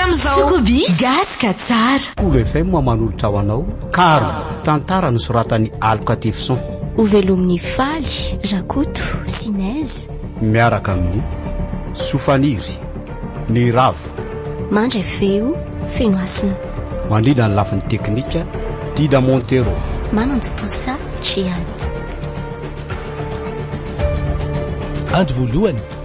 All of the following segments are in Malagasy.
am'zaosokobi gasika tsara Cool FM manolotra ho anao Karo tantara no soratany Aloka Tifson Ovelomin'ny Faly Rakoto Sinez miaraka amin'ny Sofaniry ny Ravo mandray feo Fenoasina mandrina ny lafin'ny teknika Dida Montero manantotosa Chiad andro voalohany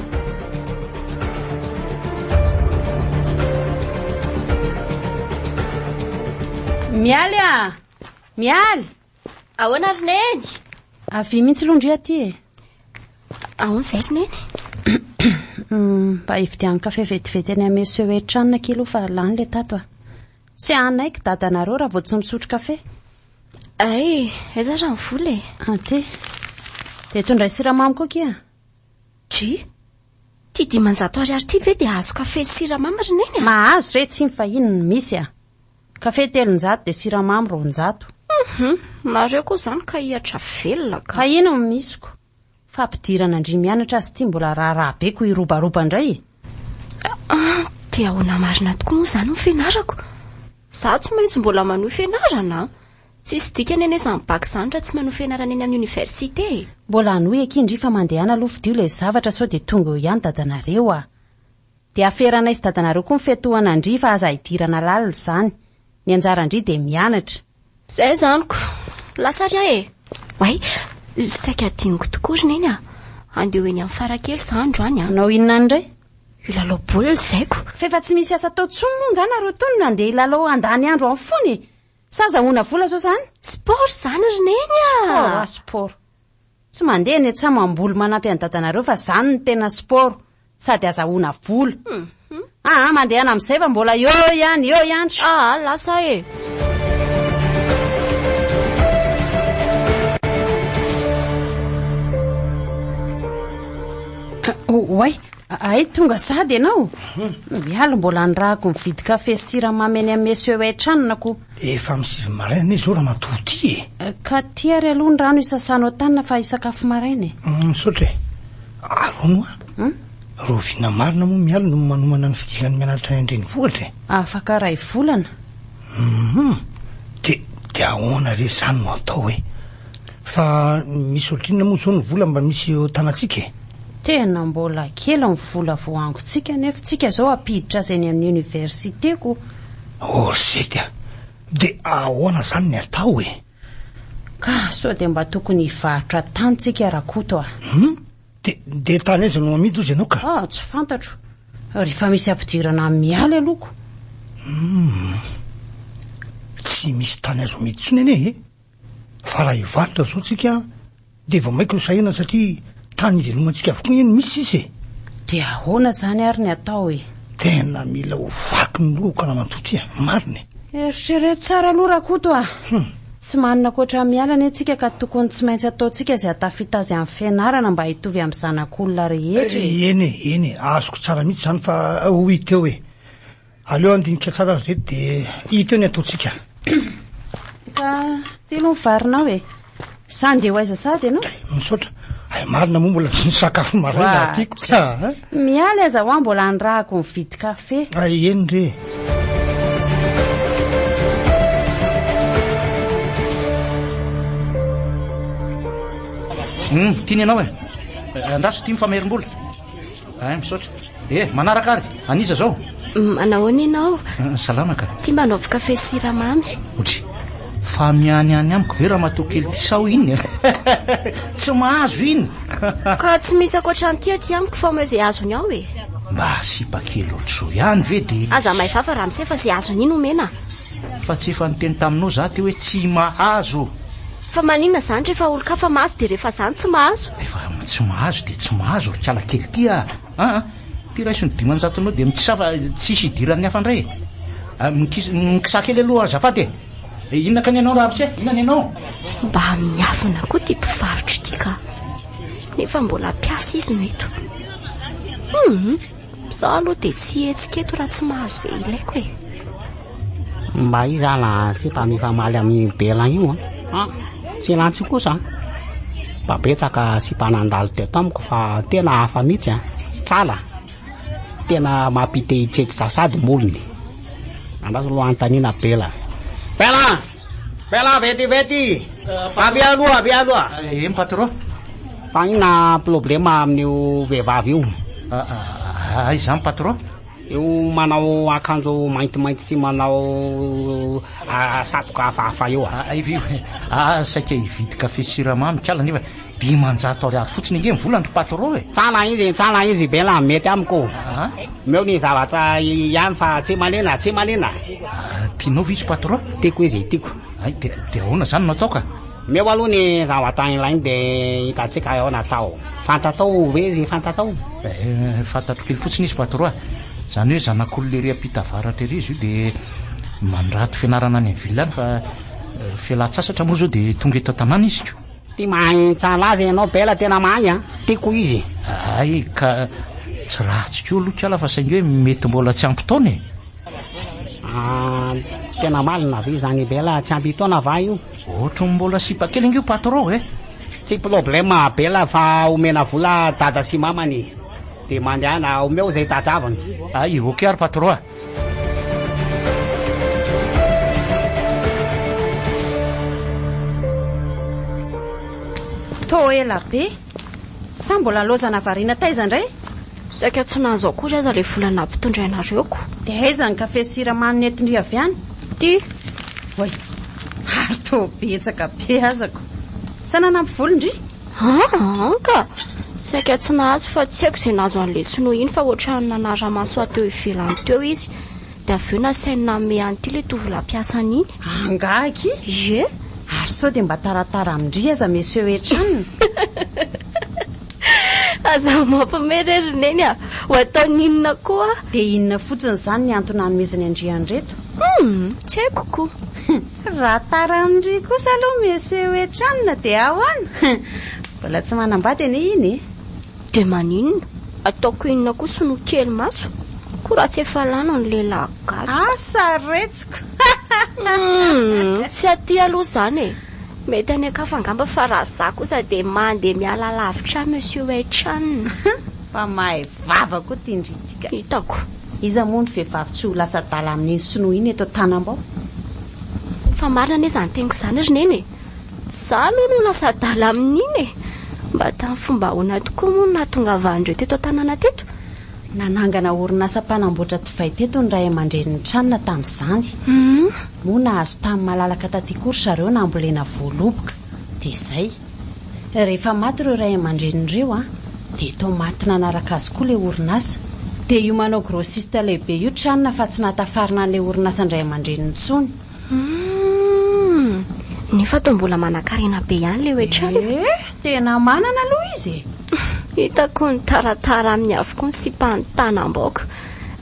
mialy a mialy ahoana ry neny avy mihitsy londry aty ahoana izay ry neny mba hividian'ny kafe vetivety any ame seho etranona kilo fa lany le tato a tsy anaiky dadanareo raha vao tsy misotro kafe ay aiza raha mivola aty de tondray siramamy koa kia ty ty 500 ariary ty ve dia azo kafe sy siramamy ry neny mahazo re tsy mifahinony misy a kafe 300 de siramamy 200 nareo koa zany ka hiatra velona ka ino misiko fa ampidirana andry mianatra azy ty mbola raha be ko irobaroba indray dia ahoana marina tokoa moa zany ny fianarako za tsy maintsy mbola manohy fianarana tsisy dikany ane samy baky zany raha tsy manohy fianarana eny amin'ny université mbola anohy akindry fa mandehana aloha fidio le zavatra sao de tonga eo ihany dadanareo a de aferanay sy dadanareo koa mifetohana andry fa aza hidirana lalina zany ny anjara andry de mianatra zay zanyko lasary way saika dingo tokoa ry neny andeho eny amin'ny farakely sa andro any anao inona ndray ilalao baolina zaiko fefa tsy misy asa tao tsomo monga nareo tony nandeha ilalao andany andro amin'ny fony sazahoana vola zao zany sport zany ry neny sport tsy mandeha ny tsama mamboly manampy any dadanareo fa zany ny tena sport sady azahoana vola mandehana amin'izay fa mbola eo ihany lasa way ay tonga sady ianao miala mbola nyrahako mividy kafe sy siramamy eny amin'ny seho etranonako efa misivy maraina izy raha matoty ka ty ary aloha ny rano isasanao tanina fa isakafo maraina misaotra arono ro vina marina moa miala no manomana ny fidikany mianatra endreny vohatra afaka ray volana de ahoana re zany no atao hoe fa misy otrina moa zao ny vola mba misy eo tanatsika tena mbola kely ny vola voangotsika nefa tsika zao apiditra azy eny amin'ny université ko zay de ahoana zany ny atao ka so de mba tokony hivarotra tany tsika Rakoto de tany aiza no amidy ozy ianao ka tsy fantatro rehefa misy ampidirana mialy alohako tsy misy tany azo amidy tsony ane fa raha hivarotra zao tsika de vao maiko sahina satria tany ivelomantsika avokoa eny misy isy de ahoana zany ary ny atao tena mila ho vaky ny lohako na matoty marina eritrereto tsara aloha Rakoto tsy manana koatra miala ny antsika ka tokony tsy maintsy ataontsika izay atafita azy amin'ny fianarana mba hitovy amin'ny zanak'olona rehetra eny azoko tsara mihitsy zany fa ho hita eo aleo andinika tsara zay de hita eo ny ataontsika ka telo mivarinao sany de ho aiza sady ianao misaotra marina moa mbola tsy nisakafo maraina tiako mialy aza ho mbola nyrahako mividy kafe eny re tiany ianao andraso tia mifamerim-bola misaotra manaraka ary aniza zao manahoana ianao salamaka tia mba hanaovy kafe sy siramamy otry fa miany amiko ve raha matokely tisao iny tsy mahazo iny ka tsy misy akoatrany ty amiko fa moa zay azony ao mba sipakely ohatro ihany ve de aza mahifafa raha misy fa zay azony iny omena fa tsy efa niteny taminao za ty hoe tsy mahazo fa maninona zany rehefa olo ka fa mahazo de rehefa zany tsy mahazo efa tsy mahazo de tsy mahazo kala kely ty ty raisy ny 500 anao de mitsafa tsisy idiran'ny hafa ndray mikisakely aloha azafady inona ka ny anao raha abse inona ny anao mba miafina koa ty mpivarotro ty ka nefa mbola piasa izy no eto za aloha de tsy hetsika eto raha tsy mahazo zay ilaiko mba izana sy mba mifamaly amin'ny belan io tsy lantsy kosa mba betsaka sy mpanandalo teto amiko fa tena hafa mihitsy tsala tena mampite hitsety sasady molony andazy lohanotaniana bela bela vetivety avy aloha patron fagnina problema amin'io vehivavy io izany patron io manao akanjo maintimainty sy manao satroka hafahafa io saika hividy kafe siramamy kala nefa 500 ariary fotsiny nge mivolany patron tsana izy bela mety amiko meo ny zavatra ihany fa tsy malena tianao izy patron tiako izy tiako de ahoana zany nataoka meo aloha ny zavatra ilainy de hitatsika ao natao fantatao ve izy fantatao fantatro kely fotsiny izy patron zany hoe zanak'olo le reapita varatra ery izy io de mandrato fianarana any villany fa fialan-tsasatra moa zao de tonga eto tanàna izy ko ty mahay tsala azy ianao bela tena mahay tiako izy ka tsy rahatsika aloha kala fa saingy hoe mety mbola tsy ampy taona tena malina ve zany bela tsy ampy taona va io ohatra mbola sipa kely ingio patron tsy problema bela fa omena vola dada sy mamany de mandehana omeo zay tadavany ok ary patron to ela be sa mbola lozana variana taiza ndray saika tsy nahazo akory aza le volana ampitondrainareoko de aiza ny kafe siramany netindry avy any ty oy ary to betsaka be azako sa nanampy volondry ka saika tsy nahazo fa tsy haiko izay nahazo an'le sinoa iny fa ohatrany nanara-maso ateo ivelany teo izy de avy eo nasaina ame anyty le tovolam-piasany iny angaky ye ary sao de mba taratara amindry aza monsieur oetranina aza mampimererina eny ho ataoninona koa de inona fotsiny zany ny antony anomezany andriany reto tsy haiko koa raha tara amindry kosa aloha monsieur oetranina de ahoana mbola tsy manambady ane iny de maninona ataoko inona koa sono kely maso koa raha tsy efa lana ny lehilahy gaso asa retsiko tsy aty aloha zany mety any akafangamba fa raha za kosa de mandeha miala lavitra monsieur oetranina fa mahay vava koa tiandritika hitako iza moa ny vehivavy tsy ho lasa dala amin'iny sinoa iny eto tanambao fa marina ane zany teniko zany ry neny za aloha no lasa dala amin'iny mba tamin'ny fomba ahoana tokoa moa nahatongavandreo teto tanàna teto nanangana orinasa mpanamboatra tivay teto ny ray aman-dreniny tranona tamin'izany moa nahazo tamin'ny malalaka taty kory zareo nambolena voaloboka de zay rehefa maty ireo ray aman-drenin'ireo de to maty nanaraka azy koa le orinasa de io manao grossiste lehibe io tranona fa tsy natafarina n'le orinasa ndray aman-dreniny tsony nefa to mbola manan-karena be ihany le oetrana tena manana aloha izy hitako ny taratara amin'ny avokoa ny sipahanytanam-baoka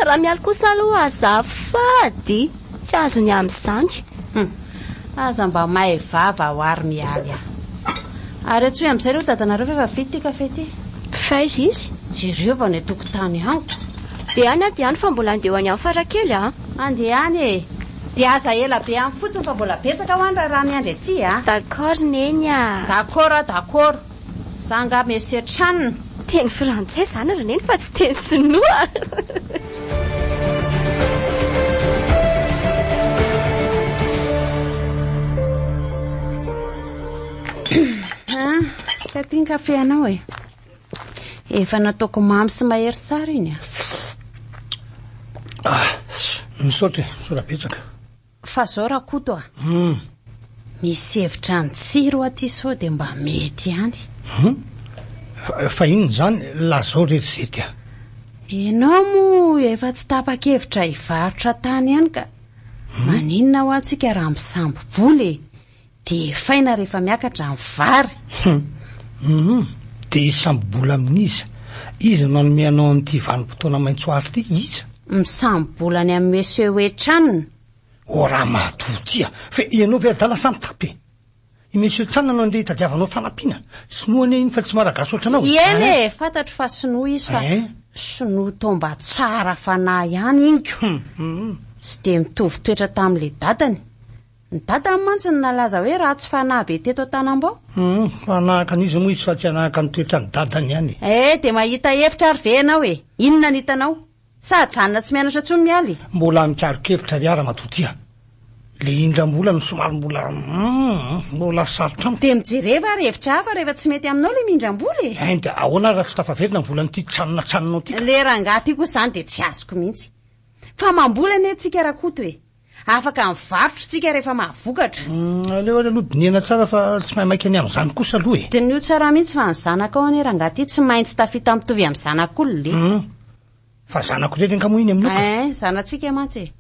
raha mialy kosa aloha azafady tsy azo ny amin'izany aza mba mahay vava ho ary mialy ary atsoe amin'izay reo dadanareo fa efa vity ty kafe ty faiza izy jereo va ny atokotany aniko de any ady any fa mbola andeho any amin'ny farakely andeany de aza ela be amin'ny fotsiny fa mbola betsaka ho any raha miandry aty d'accord neny d'accord sanga monsieur Chan teny frantsay zany ry neny fa tsy teny sinoa taty kafe anao efa nataoko mamy sy mahery tsara iny misaotra sorabetsaka fa zao raha koto misy hevitra ny tsiro aty sao de mba mety ihany fa inony zany lazao rery zety ianao moa efa tsy tapa-kevitra hivarotra tany ihany ka maninona ho antsika raha misamboboly de faina rehefa miakatra amin'ny vary de isambobola amin'iza izy nanome anao amin'ity vanim-potoana maintsoary ty iza misambobolany amin'ny monsieur oetranina o raha mahatotya fa ianao ve adala samy tapy i monsieur Tsanna anao andeha hitadiavanao fanampiana sinoany iny fa tsy maragaso ohatranao eny fantatro fa sinoa izy fa sinoa tomba tsara fanahy ihany inyko sy de mitovy toetra tamin'le dadany ny dadany mantsy ny nalaza hoe raha tsy fanahy be teto tanambao fanahaka an'izy moa izy fa tsy anahaka ny toetra ny dadany ihany de mahita hevitra ary ve ianao inona ny hitanao sady janona tsy mianatra tsony mialy mbola mikarokevitra ry ara matotya le indram-bola no somary mbola sarotra amiko de mijereva ary hevitra hafa rehefa tsy mety aminao le mindram-bola e ain de ahoana raha tsy tafaverina ny volanyity tranonatranonao tika le rangaty koa zany de tsy azoko mihitsy fa mambola ane tsika rakoto e afaka mivarotro tsika rehefa mahavokatra aleo ary aloha diniana tsara fa tsy mahay maika any amin'izany kosa aloha e de nio tsara mihitsy fa ny zanakao ane rangaty tsy maintsy tafita mitovy amin'ny zanak'olo le fa zanako reny ankamoiny aminao zanatsika mantsy e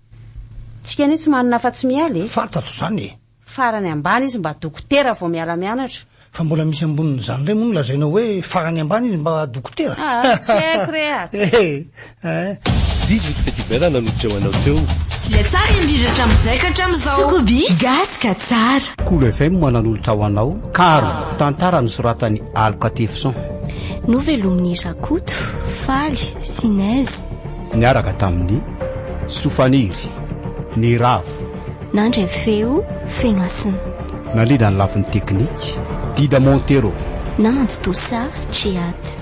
tsika ane tsy manana fa tsy mialy e fantatro zany e farany ambany izy mba dokotera vao miala mianatra fa mbola misy ambonin'izany re moa no lazainao hoe farany ambany izy mba dokotera tsy haiko re azy 18 petit bela nanolotra ho anao teo le tsara indrindra hatramin'izay ka hatramin'izao sokobis gaska tsara Cool FM mananolotra ho anao karo tantara nosoratany Aloka Tefson novelomin'ny Rakoto Faly Sinaizy niaraka tamin'ny Sofaniry ny Ravo nandre feo Fenoasina nalina ny lafin'ny teknika Dida Montero Nanto Dosa Triady